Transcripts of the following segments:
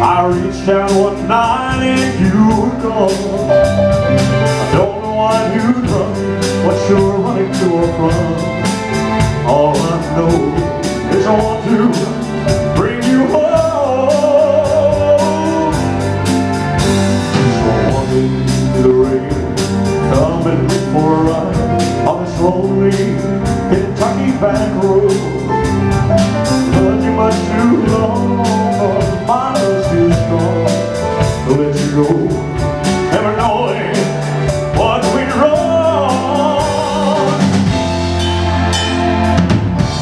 I reached out one night and you were gone. I don't know why you'd run, what you're running to or from. All I know is I want to bring you home. So walking through the rain, coming for a ride on this lonely Kentucky back road. Loved you much too long, but my love's too strong to let you go, never knowing what went wrong.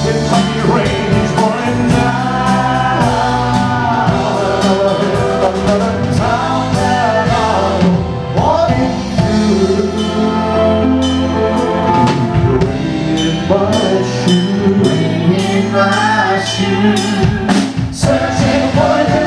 Kentucky rain is pouring down, another town that I'm walking through. The rain in my shoes, rain in my shoes, searching for you.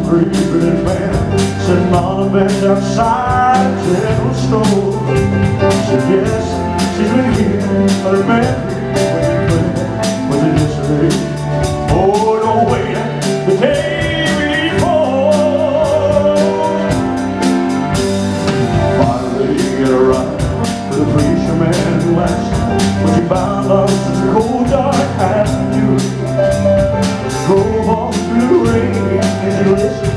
Creeping man sitting on a bench outside a general store. Said yes, she's been here, but her memory was it yesterday? Oh, don't wait the day before. Finally get a ride with a preacher man who asked, was he bound up such a cold dark avenue? Drove off through the rain as he listened